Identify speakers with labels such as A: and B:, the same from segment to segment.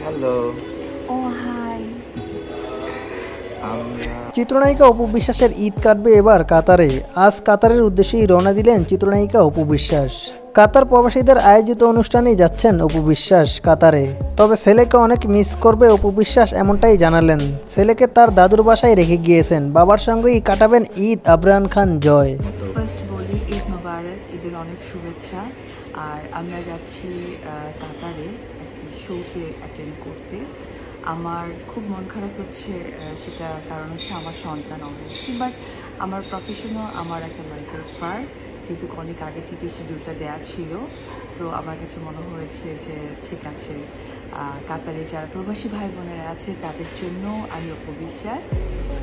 A: Hello.
B: ও high.
A: আমরা
C: চিত্রনায়িকা অপু বিশ্বাসের ঈদ কাটবে এবার কাতারে। আজ কাতারের উদ্দেশ্যেই রওনা দিলেন চিত্রনায়িকা অপু বিশ্বাস। কাতার প্রবাসীদের আয়োজিত অনুষ্ঠানেই যাচ্ছেন অপু বিশ্বাস কাতারে। তবে ছেলেকে অনেক মিস করবে অপু বিশ্বাস, এমনটাই জানালেন। ছেলেকে তার দাদুর বাসায় রেখে গিয়েছেন, বাবার সঙ্গেই কাটাবেন ঈদ। আবরান খান জয়।
B: ফার্স্ট বলি ঈদ মোবারক, ঈদের অনেক শুভেচ্ছা। আর আমরা যাচ্ছি কাতারে একটি শোতে অ্যাটেন্ড করতে। আমার খুব মন খারাপ হচ্ছে, সেটা কারণ হচ্ছে আমার সন্তান অবশ্যই, বাট আমার প্রফেশনও আমার একটা লাইফের পার্ট, যেহেতু অনেক আগে থেকে শিডিউলটা দেওয়া ছিল। সো আমার কাছে মনে হয়েছে যে ঠিক আছে, কাতারে যারা প্রবাসী ভাই বোনেরা আছে তাদের জন্য আমি অপবিশ্বাস,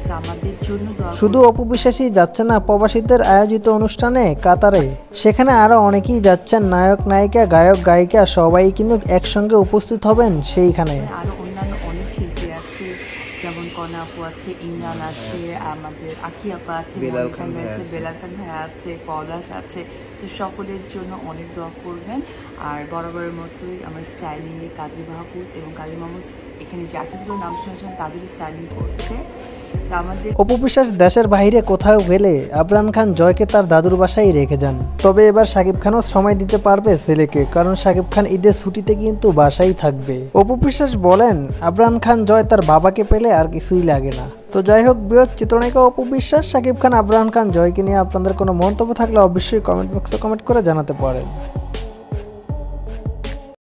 B: সো আমাদের জন্য দোয়া
C: শুধু অপু বিশ্বাসই যাচ্ছে না প্রবাসীদের আয়োজিত অনুষ্ঠানে কাতারে, সেখানে আরও অনেকেই যাচ্ছেন। নায়ক নায়িকা, গায়ক গায়িকা সবাই কিন্তু একসঙ্গে উপস্থিত হবেন সেইখানে।
B: আরও অন্যান্য অনেক শিল্পী আছে, যেমন কনা আপু আছে, ইমরান আছে, আমাদের আখি আপা আছে,
A: বেলাল
B: মনিকা
A: খান ভাই
B: আছে,
A: আছে।
B: বেলাল খান ভাই আছে, পলাশ আছে। তো সকলের জন্য অনেক দোয়া করবেন। আর বরাবরের মতোই আমার স্টাইলিংয়ে কাজী মাহফুজ এবং কাজী মাহফুজ এখানে যে আর্টিস্টগুলোর নাম শুনেছেন তাদের স্টাইলিং করছে। তো আমাদের
C: অপু বিশ্বাস দেশের বাইরে কোথাও গেলে আবরান খান জয়কে তার দাদুর বাসায় রেখে যান। তবে এবার শাকিব খানও সময় দিতে পারবে ছেলেকে, কারণ শাকিব খান ঈদের ছুটিতে কিন্তু বাসায় থাকবে। অপু বিশ্বাস বলেন, আবরান খান জয় তার বাবাকে পেলে আর কিছুই লাগে না। তো যাই হোক, বৃহৎ চিত্রনায়িকা অপু বিশ্বাস, শাকিব খান, আবরান খান জয়কে নিয়ে আপনাদের কোনো মন্তব্য থাকলে অবশ্যই কমেন্ট বক্সে কমেন্ট করে জানাতে পারেন।